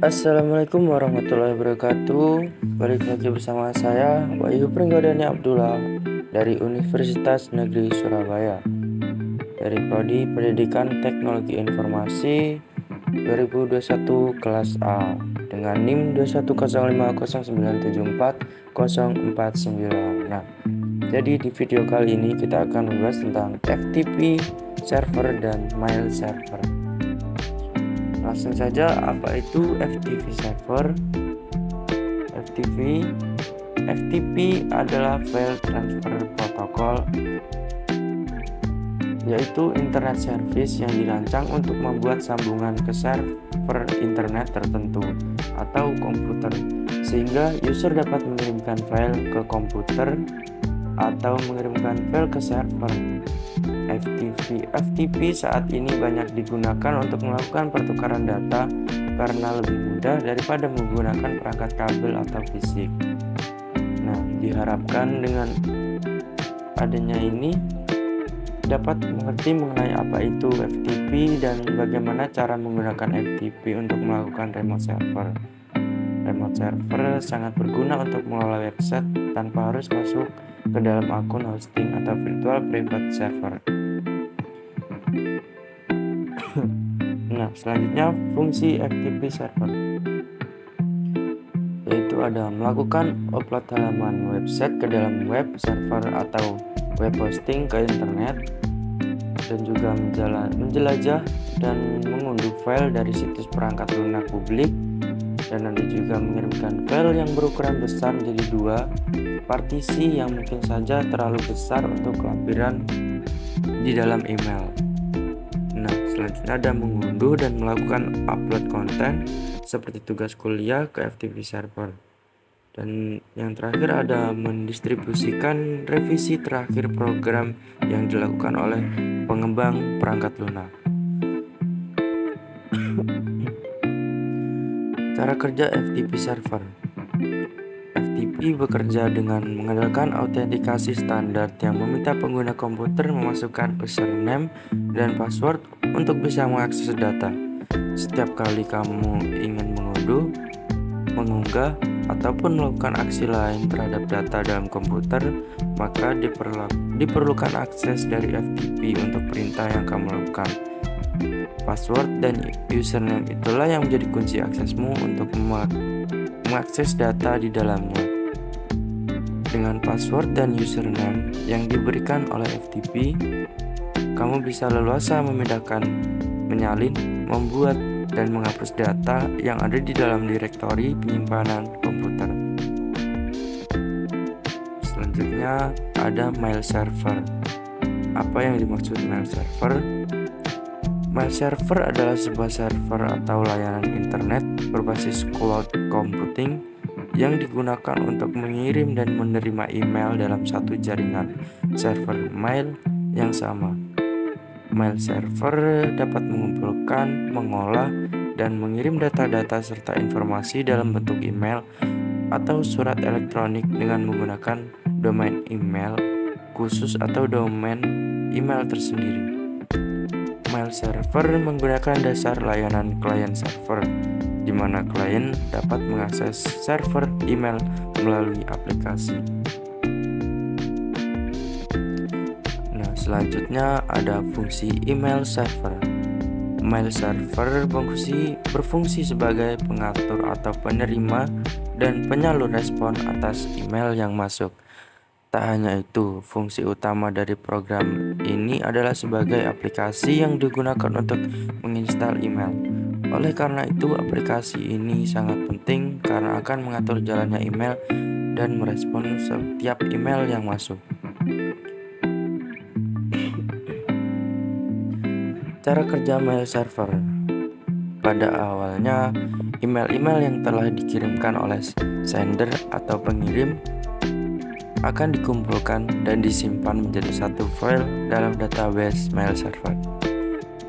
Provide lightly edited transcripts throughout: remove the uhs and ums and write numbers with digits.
Assalamualaikum warahmatullahi wabarakatuh. Balik lagi bersama saya Wahyu Pringgodani Abdullah dari Universitas Negeri Surabaya, dari Prodi Pendidikan Teknologi Informasi 2021 kelas A dengan NIM 21050974049. Nah, jadi di video kali ini kita akan membahas tentang FTP server dan mail server. Langsung saja, apa itu FTP server? FTP adalah File Transfer Protocol, yaitu internet service yang dirancang untuk membuat sambungan ke server internet tertentu atau komputer, sehingga user dapat mengirimkan file ke komputer atau mengirimkan file ke server. FTP saat ini banyak digunakan untuk melakukan pertukaran data karena lebih mudah daripada menggunakan perangkat kabel atau fisik. Nah, diharapkan dengan adanya ini dapat mengerti mengenai apa itu FTP dan bagaimana cara menggunakan FTP untuk melakukan remote server. Remote server sangat berguna untuk mengelola website tanpa harus masuk ke dalam akun hosting atau virtual private server. Nah, selanjutnya fungsi FTP server, yaitu ada melakukan upload halaman website ke dalam web server atau web hosting ke internet, dan juga menjelajah dan mengunduh file dari situs perangkat lunak publik, dan nanti juga mengirimkan file yang berukuran besar menjadi dua partisi yang mungkin saja terlalu besar untuk lampiran di dalam email. Nah, selanjutnya ada mengunduh dan melakukan upload konten seperti tugas kuliah ke FTP server. Dan yang terakhir ada mendistribusikan revisi terakhir program yang dilakukan oleh pengembang perangkat lunak. Cara kerja FTP server. FTP bekerja dengan mengandalkan autentikasi standar yang meminta pengguna komputer memasukkan username dan password untuk bisa mengakses data. Setiap kali kamu ingin mengunduh, mengunggah, ataupun melakukan aksi lain terhadap data dalam komputer, maka diperlukan akses dari FTP untuk perintah yang kamu lakukan. Password dan username itulah yang menjadi kunci aksesmu untuk mengakses data di dalamnya. Dengan password dan username yang diberikan oleh FTP, kamu bisa leluasa memindahkan, menyalin, membuat, dan menghapus data yang ada di dalam direktori penyimpanan komputer. Selanjutnya ada mail server. Apa yang dimaksud mail server? Mail server adalah sebuah server atau layanan internet berbasis cloud computing yang digunakan untuk mengirim dan menerima email dalam satu jaringan server mail yang sama. Mail server dapat mengumpulkan, mengolah, dan mengirim data-data serta informasi dalam bentuk email atau surat elektronik dengan menggunakan domain email khusus atau domain email tersendiri. Mail server menggunakan dasar layanan client server, di mana klien dapat mengakses server email melalui aplikasi. Nah, selanjutnya ada fungsi email server. Mail server berfungsi sebagai pengatur atau penerima dan penyalur respon atas email yang masuk. Tak hanya itu, fungsi utama dari program ini adalah sebagai aplikasi yang digunakan untuk menginstal email. Oleh karena itu, aplikasi ini sangat penting karena akan mengatur jalannya email dan merespon setiap email yang masuk. Cara kerja mail server. Pada awalnya, email-email yang telah dikirimkan oleh sender atau pengirim akan dikumpulkan dan disimpan menjadi satu file dalam database mail server.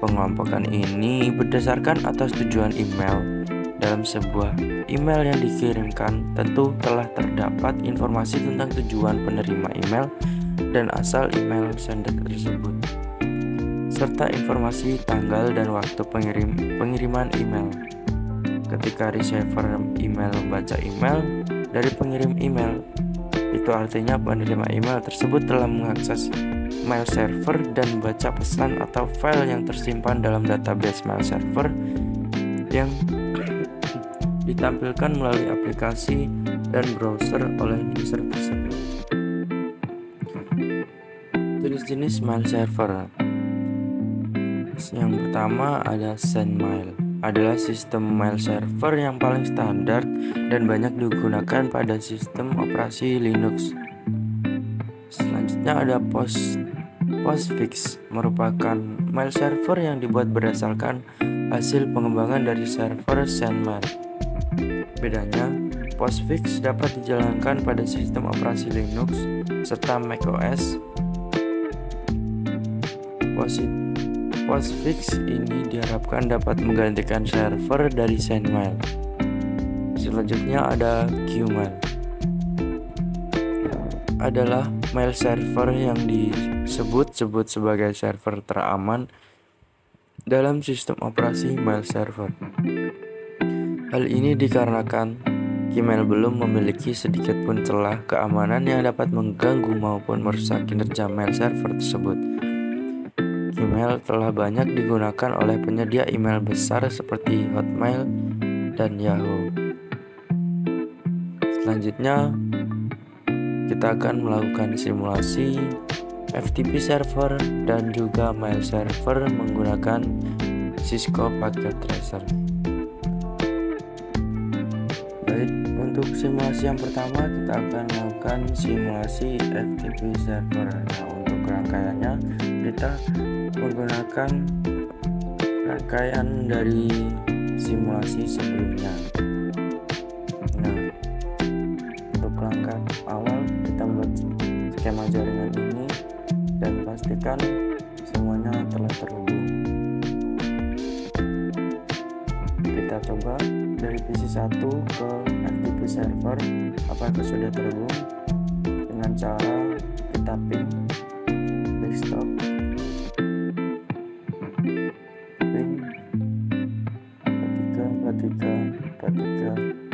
Pengelompokan ini berdasarkan atas tujuan email. Dalam sebuah email yang dikirimkan tentu telah terdapat informasi tentang tujuan penerima email dan asal email sender tersebut, serta informasi tanggal dan waktu pengiriman email. ketika receiver email membaca email dari pengirim email. Itu artinya penerima email tersebut telah mengakses mail server dan membaca pesan atau file yang tersimpan dalam database mail server yang ditampilkan melalui aplikasi dan browser oleh user tersebut. Jenis-jenis mail server. Yang pertama ada SendMail. Adalah sistem mail server yang paling standar dan banyak digunakan pada sistem operasi Linux. Selanjutnya ada Postfix, merupakan mail server yang dibuat berdasarkan hasil pengembangan dari server SendMail. Bedanya, Postfix dapat dijalankan pada sistem operasi Linux serta macOS. Postfix ini diharapkan dapat menggantikan server dari SendMail. Selanjutnya ada Qmail. Adalah mail server yang disebut-sebut sebagai server teraman dalam sistem operasi mail server. Hal ini dikarenakan Gmail belum memiliki sedikit pun celah keamanan yang dapat mengganggu maupun merusak kinerja mail server tersebut. Gmail telah banyak digunakan oleh penyedia email besar seperti Hotmail dan Yahoo. Selanjutnya, kita akan melakukan simulasi FTP server dan juga mail server menggunakan Cisco Packet Tracer. Baik, untuk simulasi yang pertama kita akan melakukan simulasi FTP server. Nah, untuk rangkaiannya kita menggunakan rangkaian dari simulasi sebelumnya. Nah, untuk langkah awal kita buat skema jaringan ini dan pastikan semuanya telah terhubung. Kita coba dari PC1 ke FTP server apakah sudah terhubung dengan cara kita ping desktop, ping 434343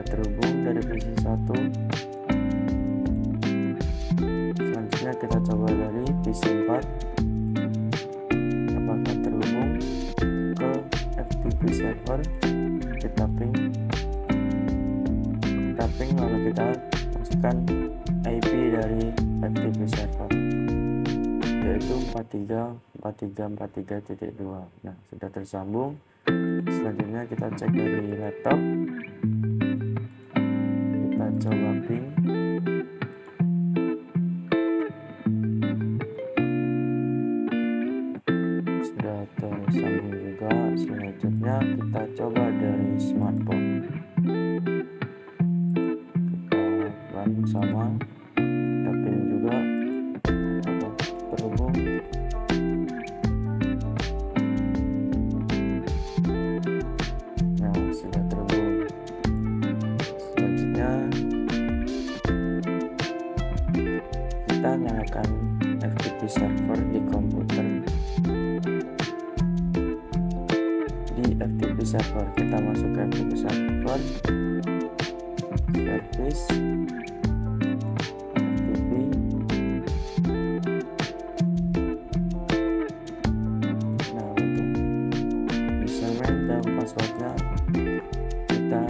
terhubung dari PC1. Selanjutnya kita coba dari PC4 apakah terhubung ke FTP server. Kita ping lalu kita masukkan IP dari FTP server yaitu 434343.2. Nah, sudah tersambung. Selanjutnya kita cek dari laptop. Coba ping sudah tersambung juga. Selanjutnya kita coba dari smartphone, kita lakukan sama, kita ping juga terhubung. Nah, sudah terhubung. Selanjutnya kita nyalakan FTP server di komputer. Di FTP server kita masuk ke FTP server, service FTP, nah untuk username dan passwordnya kita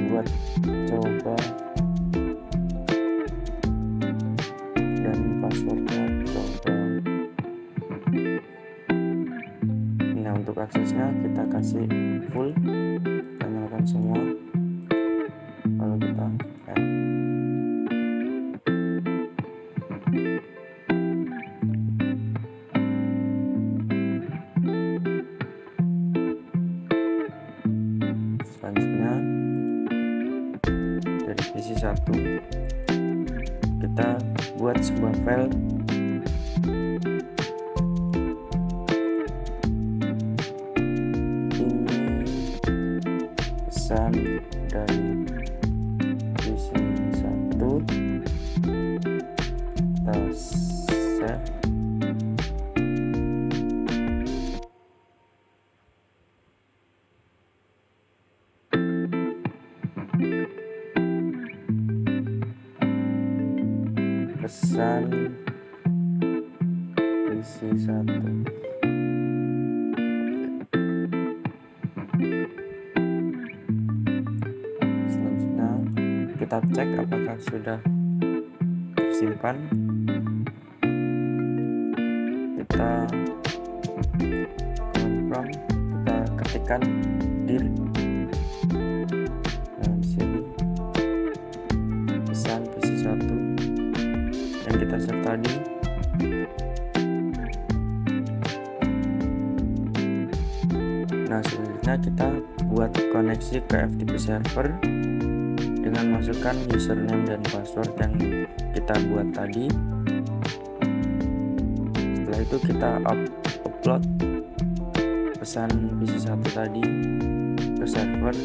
buat coba dan passwordnya coba. Nah, untuk aksesnya kita kasih full, kita nyalakan semua lalu kita add. Selanjutnya dari PC1 kita buat sebuah file pesan dari PC1 kita share. Pesan PC1. Selanjutnya kita cek apakah sudah tersimpan. Kita confirm, kita ketikkan dir. Nah, di sini pesan PC1 yang kita share tadi. Nah, selanjutnya kita buat koneksi ke FTP server dengan masukkan username dan password yang kita buat tadi. Setelah itu kita upload pesan PC1 tadi ke server.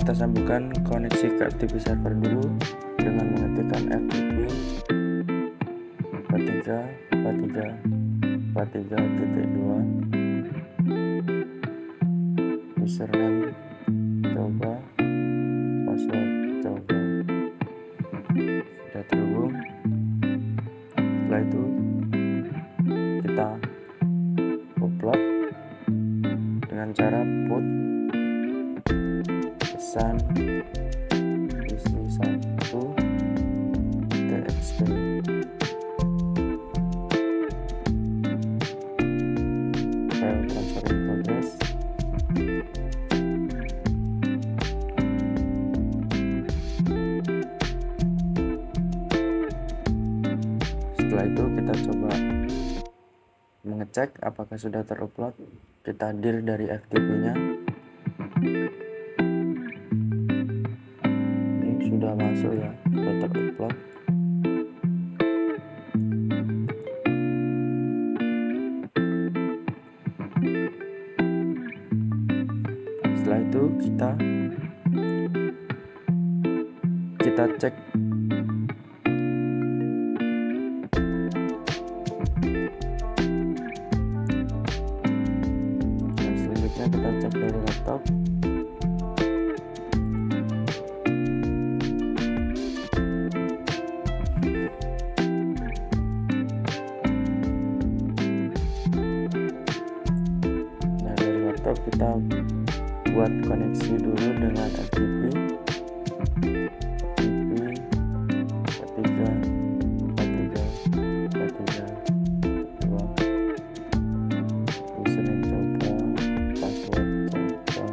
Kita sambungkan koneksi ke FTP server dulu dengan mengetikkan FTP 43.43.2, username coba, password coba. Sudah terhubung. Setelah itu kita upload dengan cara put pesan PC1 txt. File transfer in progress. Setelah itu kita coba mengecek apakah sudah terupload. Kita dir dari FTP-nya. Ini sudah masuk ya, sudah terupload. Setelah itu kita cek kita cek dari laptop. Nah, dari laptop kita buat koneksi dulu dengan FTP 43.43.2, username coba, password coba.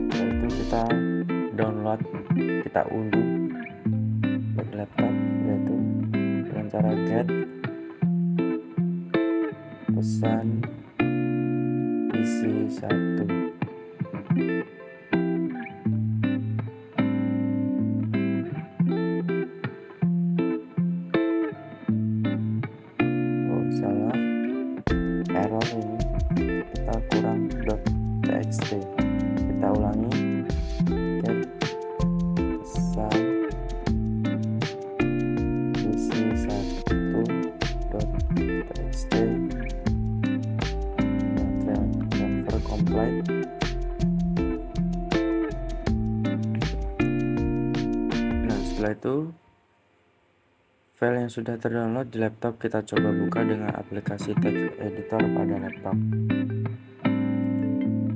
Setelah itu kita download, kita unduh dari laptop, yaitu dengan cara get pesan PC1. Salah, error ini, kita kurang .txt. Kita ulangi, get pesan PC1.txt. Transfer complete. Nah, setelah itu file yang sudah terdownload di laptop kita coba buka dengan aplikasi text editor pada laptop.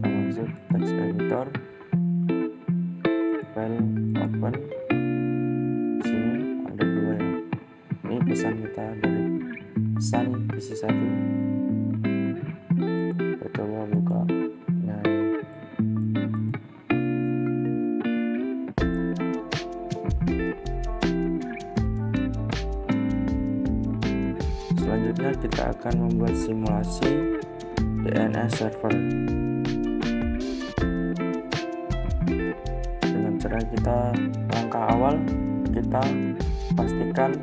Kita masuk text editor, file open. Di sini ada dua ya. Ini pesan kita dari pesan PC1. Kita coba buka. Nah, selanjutnya kita akan membuat simulasi DNS server. pada langkah awal kita pastikan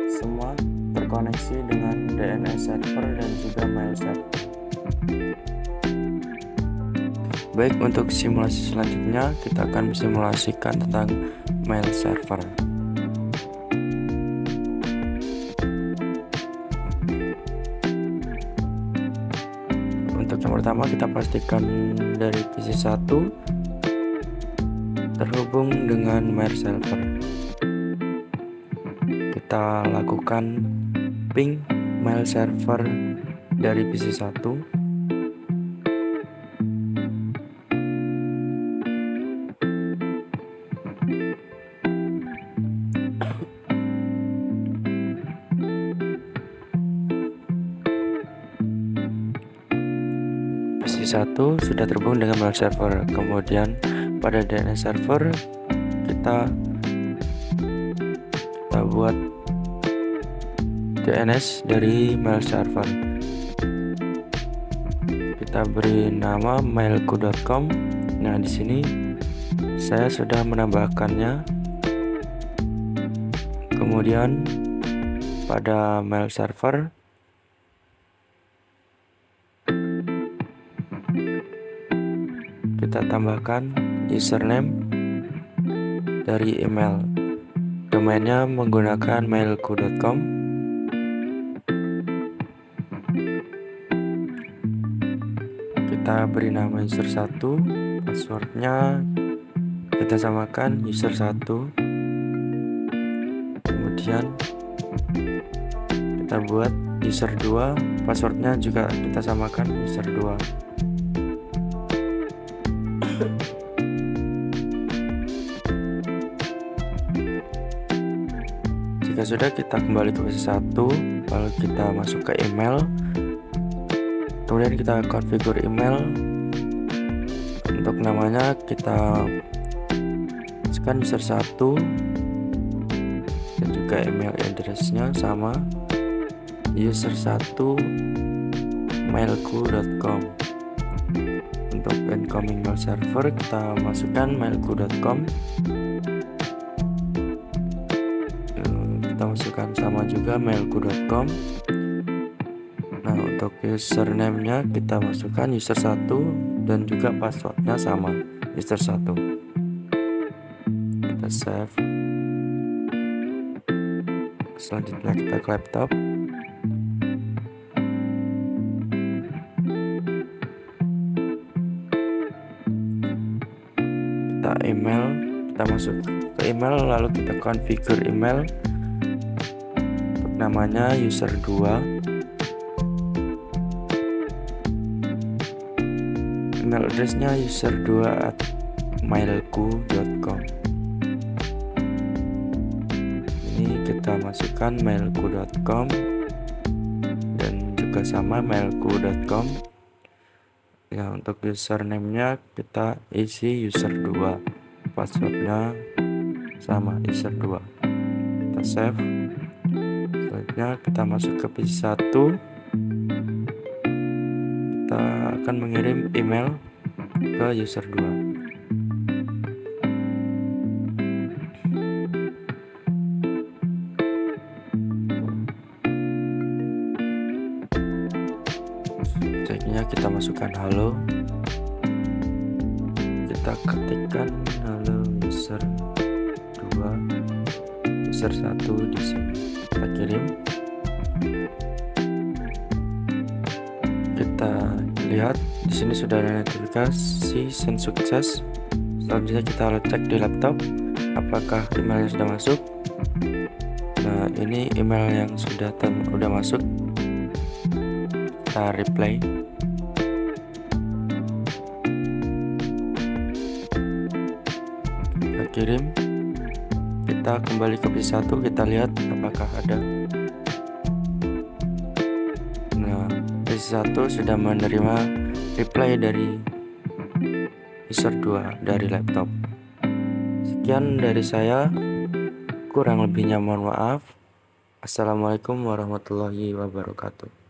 semua terkoneksi dengan DNS server dan juga mail server. Baik, untuk simulasi selanjutnya kita akan simulasikan tentang mail server. Untuk yang pertama, kita pastikan dari PC 1 terhubung dengan mail server. Kita lakukan ping mail server dari PC 1. PC 1 sudah terhubung dengan mail server. Kemudian pada DNS server kita buat DNS dari mail server. Kita beri nama mailku.com. Nah, di sini saya sudah menambahkannya. Kemudian pada mail server kita tambahkan username dari email. Domainnya menggunakan mailku.com. Kita beri nama user 1, passwordnya kita samakan user 1. Kemudian kita buat user 2, passwordnya juga kita samakan user 2. Jika sudah, kita kembali ke PC 1, lalu kita masuk ke email. Kemudian kita konfigur email. Untuk namanya kita masukkan user 1 dan juga email address-nya sama user 1 mailku.com. Untuk incoming mail server kita masukkan mailku.com. Kita masukkan sama juga mailku.com. Nah, untuk username-nya kita masukkan user 1 dan juga passwordnya sama user 1. Kita save. Selanjutnya kita ke laptop. Kita email, kita masuk ke email lalu kita konfigur email. Namanya user 2, email addressnya user 2@mailku.com. Ini kita masukkan mailku.com dan juga sama mailku.com. Ya, untuk username-nya kita isi user 2, passwordnya sama user 2. Kita save. Selanjutnya kita masuk ke PC 1. Kita akan mengirim email ke user 2. Selanjutnya kita masukkan halo. Kita ketikkan halo user 2, user 1 di sini. Kita kirim. Kita lihat di sini sudah ada notifikasi send sukses. Selanjutnya kita cek di laptop apakah emailnya sudah masuk. Nah, ini email yang sudah masuk. Kita reply. Kita kirim. Kita kembali ke PC 1, kita lihat apakah ada. Nah, PC 1 sudah menerima reply dari user 2 dari laptop. Sekian dari saya, kurang lebihnya mohon maaf. Assalamualaikum warahmatullahi wabarakatuh.